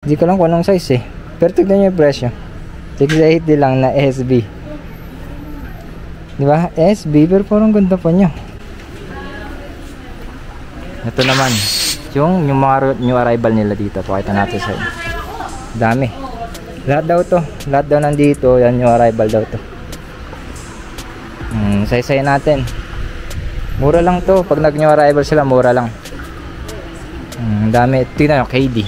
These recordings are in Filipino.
Hindi ko lang kung anong size eh. Pero tignan nyo yung presyo. 680 lang na SB. Diba? SB, pero parang ganda pa niya. Ito naman, yung mga new arrival nila dito. Pakita natin sa inyo. Dami. Lahat daw to. Lahat daw nandito. Yan new arrival daw to. Say natin. Mura lang to. Pag nag new arrival sila, mura lang. Dami. Tingnan nyo, KD.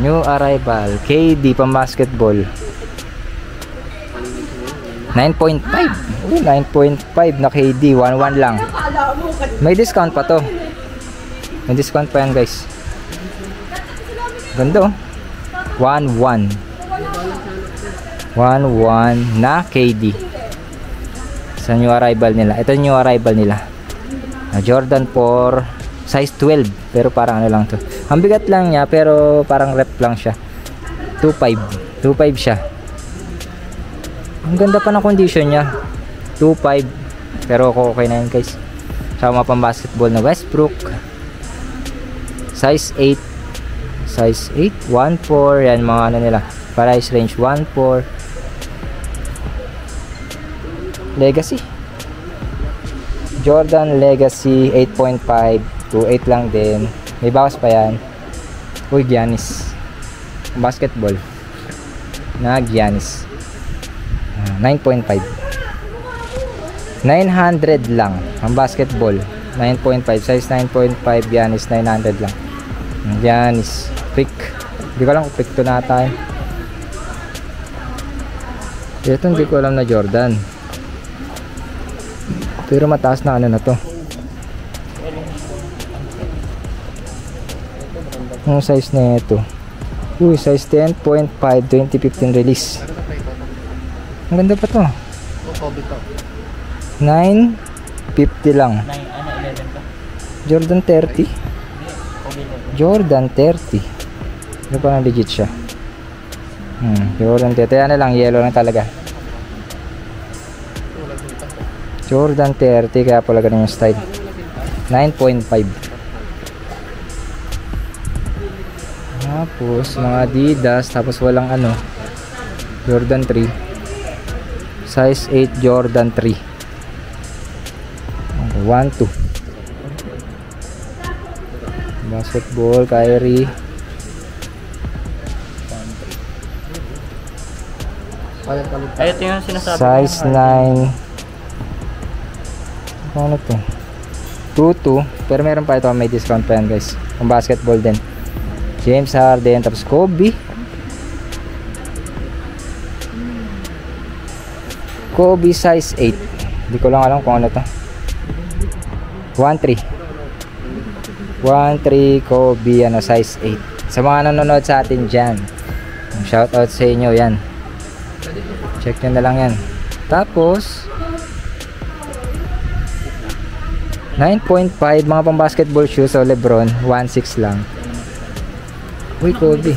New arrival. KD pang basketball. 9.5. 9.5 na KD. 1.1 lang. May discount pa to. May discount pa yan guys. Ganda oh. 1.1 na KD sa new arrival nila. Ito yung new arrival nila. Jordan 4 size 12. Pero parang ano lang to. Ang bigat lang niya pero parang rep lang siya. 2.5 siya. Ang ganda pa ng condition niya. 2.5 pero okay na yan guys. Sama pang basketball na Westbrook. Size 8. Size 8 1.4 yan mga ano nila. Price range 1.4. Legacy. Jordan Legacy 8.5 to 8 lang din. May bawas pa yan. Uy, Giannis. Basketball na Giannis. 9.5. 900 lang ang basketball. 9.5 size 9.5 Giannis 900 lang. Giannis pick. Hindi ko alam kung pick to nata. Ito hindi ko alam na Jordan. Pero mataas na ano na to. Ang size na ito. Uy, size 10.5 2015 release. Ang ganda pa to. 950 lang. Jordan 30. Jordan 30. Ano pa na legit siya. Jordan 30. Ano lang, yellow lang talaga. Jordan 30. Kaya pala ganun yung style. 9.5. Tapos mga Adidas. Tapos walang ano. Jordan 3. Size 8 Jordan 3. 1.2. Basketball Kyrie. Ito yung sinasabi size 9. Ano to? 2.2. Pero meron pa ito, may discount pa yan guys. Ang basketball din. James Harden. Tapos Kobe. Kobe size 8. Hindi ko lang alam kung ano to. 1.3 Kobe ano, size 8. Sa mga nanonood sa atin dyan, shout out sa inyo yan. Check nyo na lang yan. Tapos 9.5 mga pang basketball shoes. So Lebron 1.6 lang. Uy, Kobe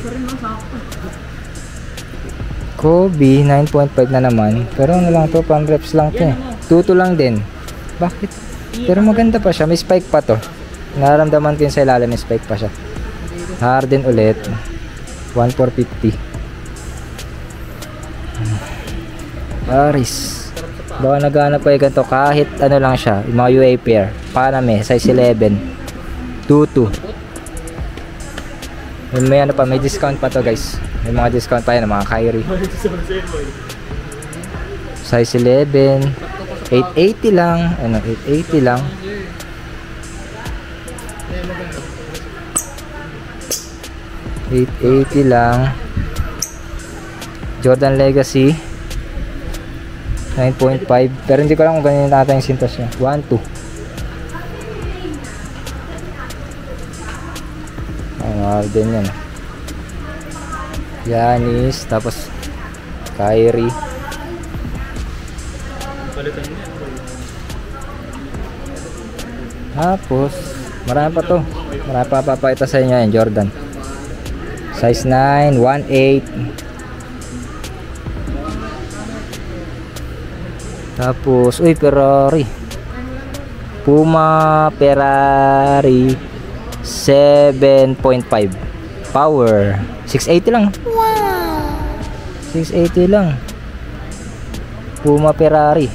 9.5 na naman. Pero ano lang to, pan reps lang to. 2.2 lang din. Bakit? Pero maganda pa siya. May spike pa to. Nararamdaman ko yung sa ilalim. May spike pa siya. Harden ulit. 1.450. Paris. Baka naghanap pa yung ganito. Kahit ano lang siya. Yung mga UA pair. Paname. Size 11. 2.2. May ano pa. May discount pa to guys. May mga discount pa yan. Mga Kyrie. Size 11. 880 lang. Ano, 880 lang. $880 lang. Jordan Legacy 9.5. Pero hindi ko lang kung ganyan natin yung sintas niya. 1.2. Ang Harden yan. Giannis. Tapos Kyrie. Tapos marami pa to. Marami pa papakita sa inyo yan. Jordan size 9 1.8. Tapos uy, Ferrari Puma Ferrari 7.5. Power. 680 lang. Wow! 680 lang. Puma Ferrari.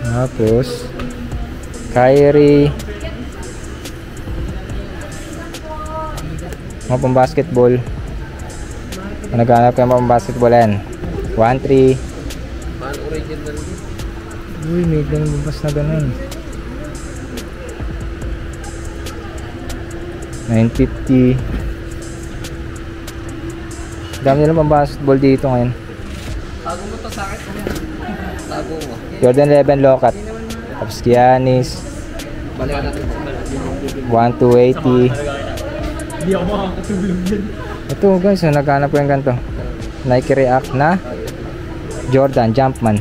Tapos Kyrie, mga pang basketball. Naghanap kayo mga pang basketball yan. 1.3. Uy, may lumabas na ganun. 950. Dami nilang pang basketball dito ngayon. Tago mo to sa akin. Tago mo. Jordan 11 Locat. Tapos Giannis. Balikan natin. 1280. Hindi ako makakatulog yan. Ito guys, naghanap ko yung ganito. Nike React na Jordan Jumpman.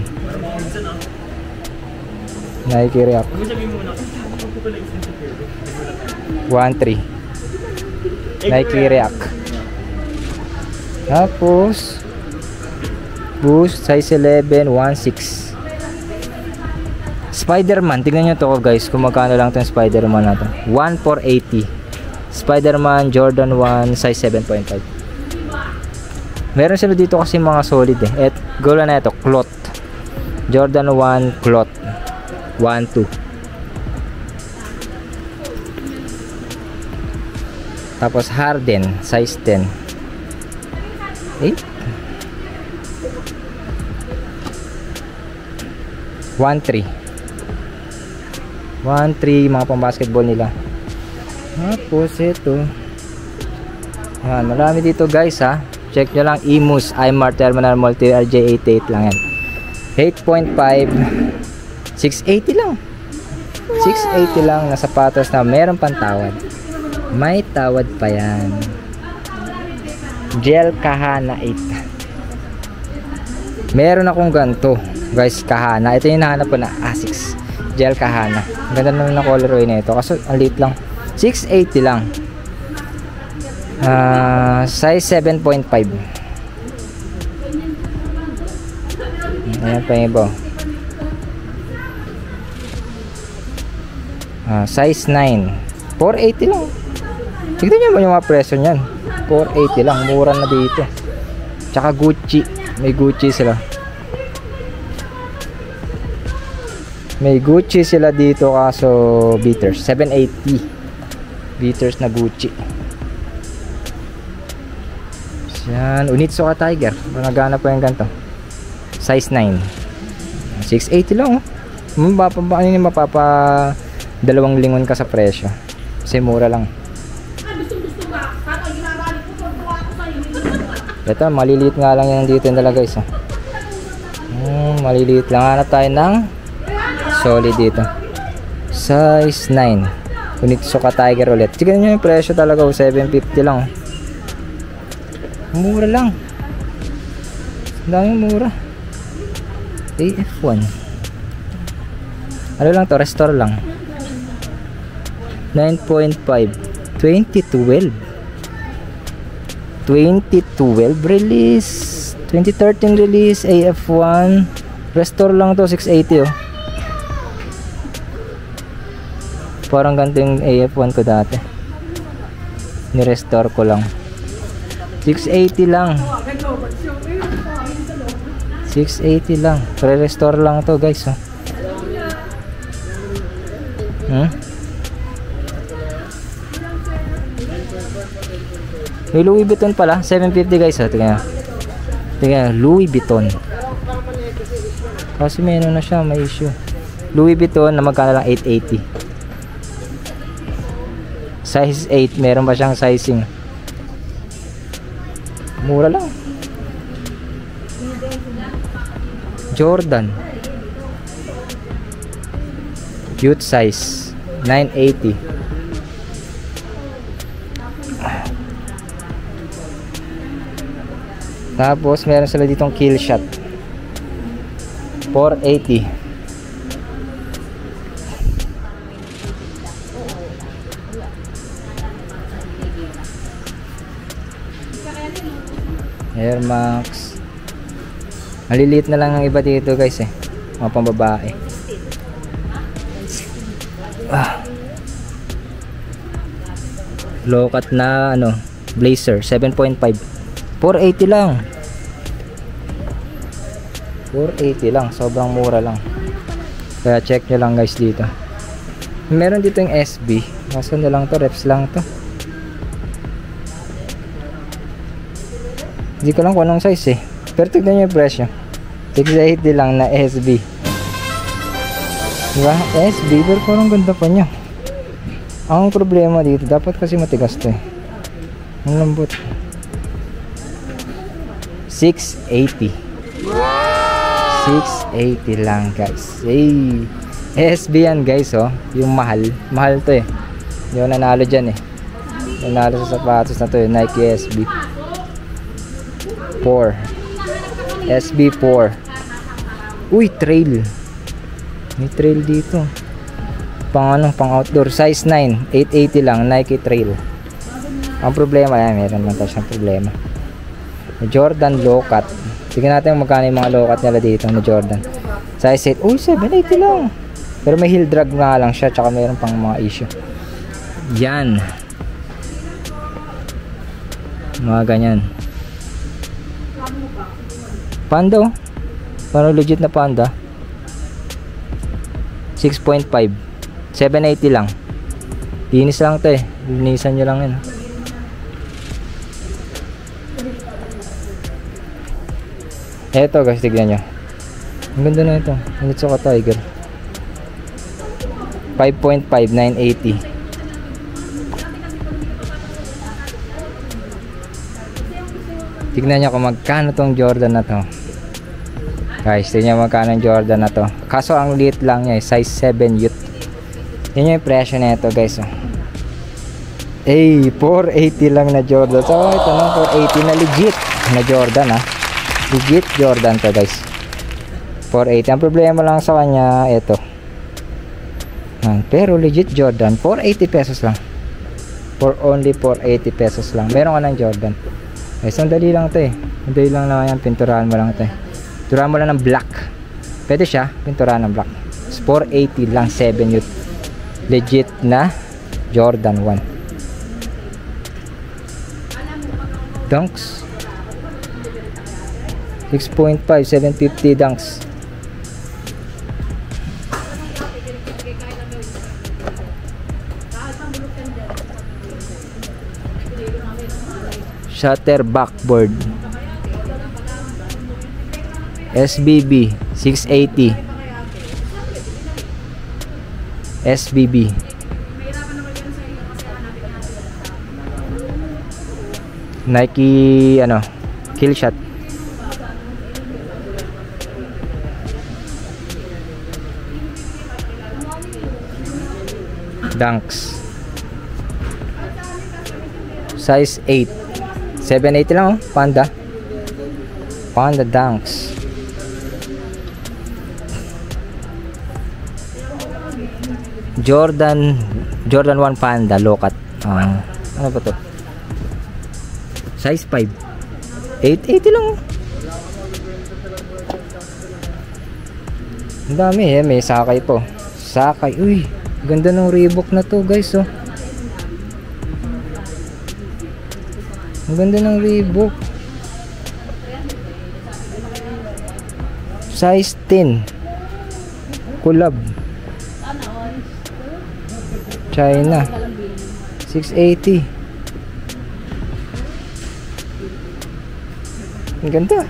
Nike React 1.3. Nike React. Tapos Boost size 11 1.6. Spider-Man, tingnan nyo to guys kung magkano lang itong Spider-Man na to. 1,480. Spider-Man Jordan 1 size 7.5. Meron sila dito kasi mga solid eh. Gola na ito, cloth. Jordan 1 cloth 1.2. Tapos Harden size 10. 1.3 mga pang basketball nila. Tapos ito, yan, marami dito guys ha. Check nyo lang, Imus Imar Terminal Multi RJ88 lang yan. 8.5 680 lang. 680 lang na sapatos na meron pang tawad. May tawad pa yan. Gel Kahana 8. Meron akong ganito guys, Kahana. Ito yung nahanap ko na Asics Gel Kahana. Ganda naman na colorway na ito. Kaso ang liit lang. 680 lang. Size 7.5. Ayan pa yung iba. Size 9. 480 lang. Tignan nyo ba yung mga presyo nyan? 480 lang. Mura na dito. Tsaka Gucci. May Gucci sila. May Gucci sila dito kaso beaters 780. Beaters na Gucci. Yan, Onitsuka Tiger. Naghanap pa yung ganito. Size 9. 680 lang oh. Ano yung mapapa 2 lingon ka sa presyo. Kasi mura lang. Ito, maliliit nga lang yan dito nila guys oh. Maliliit lang. Hanap tayo ng solid dito. Size 9. Onitsuka Tiger ulit. Tignan nyo yung presyo talaga. 750 lang. Mura lang. Daming mura. AF1. Ano lang to? Restore lang. 9.5. 2012. 2012 release. 2013 release. AF1. Restore lang to. 680 oh. Parang ganito yung AF1 ko dati. Ni-restore ko lang. 680 lang. 680 lang. Pre-restore lang to guys oh. May Louis Vuitton pala. 750 guys oh. Tingnan. Louis Vuitton. Kasi may ano na siya. May issue. Louis Vuitton na magkano lang 880. Size 8. Meron ba siyang sizing? Mura lang. Jordan youth size 980. Tapos meron sila ditong kill shot 480. Air Max Maliliit na lang ang iba dito guys eh. Mga pambabae. Low cut na ano, blazer 7.5. 480 lang. 480 lang, sobrang mura lang. Kaya check nyo lang guys dito. Meron dito yung SB. Kaso na lang to, reps lang to. Hindi ko lang kung anong size eh. Pero tignan nyo yung presyo. 680 lang na SB. Diba? SB, pero parang ganda pa niya. Ang problema dito, dapat kasi matigas to eh. Ang lambot. 680. 680 lang guys. Hey, SB yan guys oh. Yung mahal. Mahal to eh. Hindi ako nanalo dyan eh. Nanalo sa sapatos na to eh. Nike SB 4. SB 4. Uy, trail. May trail dito. Pang ano, pang outdoor. Size 9. 880 lang. Nike trail. Ang problema yan. Meron lang tayo siyang problema. Jordan low cut. Tignan natin magkano yung mga low cut nila dito na Jordan. Size 8. Uy, 780 lang. Pero may heel drag nga lang siya. Tsaka mayroon pang mga issue. Yan. Mga ganyan. Panda oh. Parang legit na panda. 6.5. 780 lang. Linis lang to eh. Linisan nyo lang yun. Eto guys, tignan nyo. Ang ganda na ito. Ang Onitsuka Tiger. 5.5, 980. Tignan nyo kung magkano tong Jordan na to. Guys, tignan nyo magkano yung Jordan na to. Kaso ang liit lang niya, size 7 youth. Yan yung presyo na ito guys. Oh. Eh, 480 lang na Jordan. So, ito na 480 na legit na Jordan ha. Legit Jordan to guys. 480. Ang problema lang sa kanya, ito. Pero legit Jordan, 480 pesos lang. For only 480 pesos lang. Meron ka ng Jordan. Eh, sandali lang to eh. Sandali lang naman yan. Pinturahan mo lang to eh. Pinturahan mo lang ng black. Pwede siya. Pinturahan ng black. 480 lang. 7 youth. Legit na Jordan 1. Dunks. 6.5. 750 dunks. Shutter backboard. SBB 680. SBB. Nike ano, Killshot. Dunks. Size 8. 780 lang oh, Panda. Panda Dunks. Jordan 1 Panda low cut. Ano ba to? Size 5. 880 lang oh. Ang dami eh, may sakay po. Sakay. Uy, ganda ng Reebok na to guys oh. Ang ganda ng Reebok. Size 10. Collab. China. 680. Ang ganda.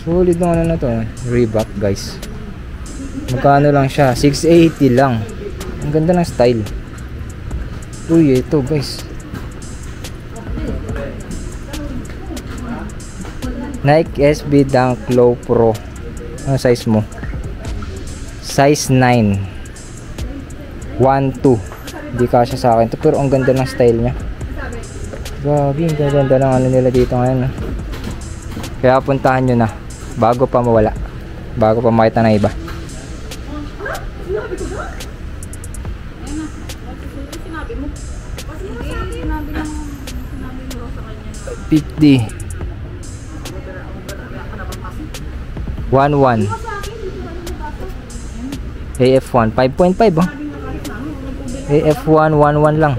Solid na ano na to. Reebok guys. Magkano lang siya? 680 lang. Ang ganda ng style. Uy, ito guys. Nike SB Dunk Low Pro. Ano size mo? Size 9. 1, 2. Hindi kasya sa akin to, pero ang ganda ng style nya. Grabe, ang ganda ng ano nila dito ngayon. Kaya puntahan nyo na bago pa mawala. Bago pa makita ng iba. 50. 11. AF1 5.5 oh. AF1 11 lang.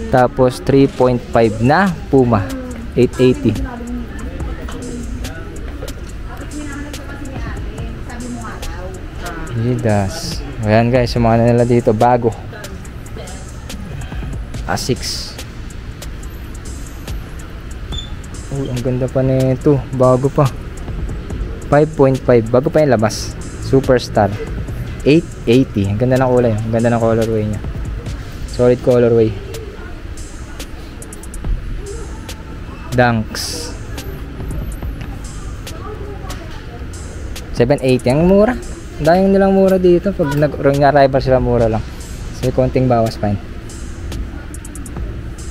Tapos 3.5 na Puma 880. Adidas. Ayan guys, yung mga nila dito bago. A6. Oh, ang ganda pa nito, bago pa. 5.5, bago pa yung labas. Superstar 880. Ang ganda ng kulay, ang ganda ng colorway niya. Solid colorway. Dunks 780. Ang mura. Dahil nilang mura dito. Pag nag-arrival sila, mura lang. So konting bawas pa yun.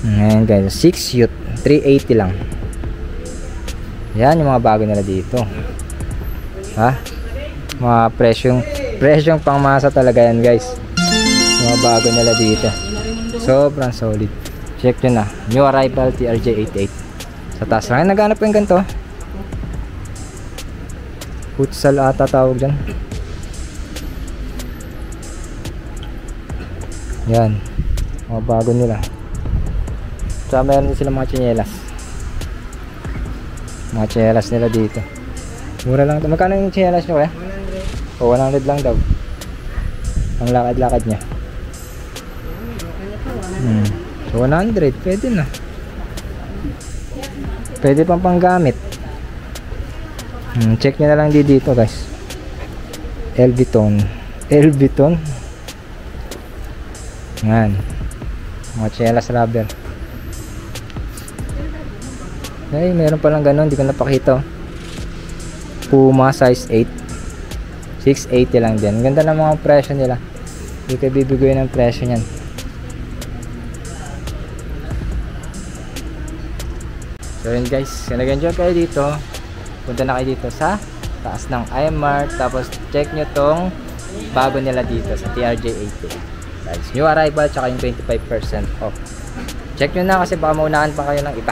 Ayan guys, 6 youth 380 lang. Yan yung mga bago nila dito. Ha? Mga presyong pangmasa talaga yan guys. Mga bago nila dito. Sobrang solid. Check nyo na. New arrival TRJ88. Sa taas lang. Naghanap ko yung ganito. Futsal ata tawag dyan. Yan. Mga bago nila. Tsaka meron din sila mga tsinelas. Mga tsinelas nila dito. Mura lang. Magkano yung tsinelas nyo kaya? 100. O 100 lang daw. Ang lakad-lakad niya. So 100. Pwede na. Pwede pang panggamit. Check nyo na lang dito guys. Elviton. Yan. Mga tsinelas rubber. Ay, meron palang ganun. Hindi ko napakita. Puma size 8. 680 lang din. Ganda ng mga presyo nila. Hindi ko bibigay ng presyo niyan. So yun guys, kung nag-enjoy kayo dito, punta na kayo dito sa taas ng iMart. Tapos check nyo tong bago nila dito sa TRJ88. Guys, new arrival tsaka yung 25% off. Check nyo na kasi baka maunahan pa kayo ng iba.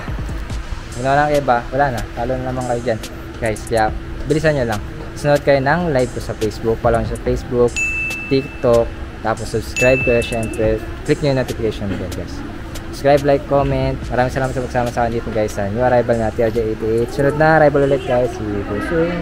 Maunahan ng iba, wala na. Talo na naman kayo dyan. Guys, kaya bilisan nyo lang. Sunod kayo ng live ko sa Facebook. Follow nyo sa Facebook, TikTok. Tapos subscribe kayo syempre. Click nyo yung notification bell guys. Subscribe, like, comment. Maraming salamat sa pagsama sa akin dito guys sa new arrival na TRJ88. Sunod na arrival ulit guys. See you soon.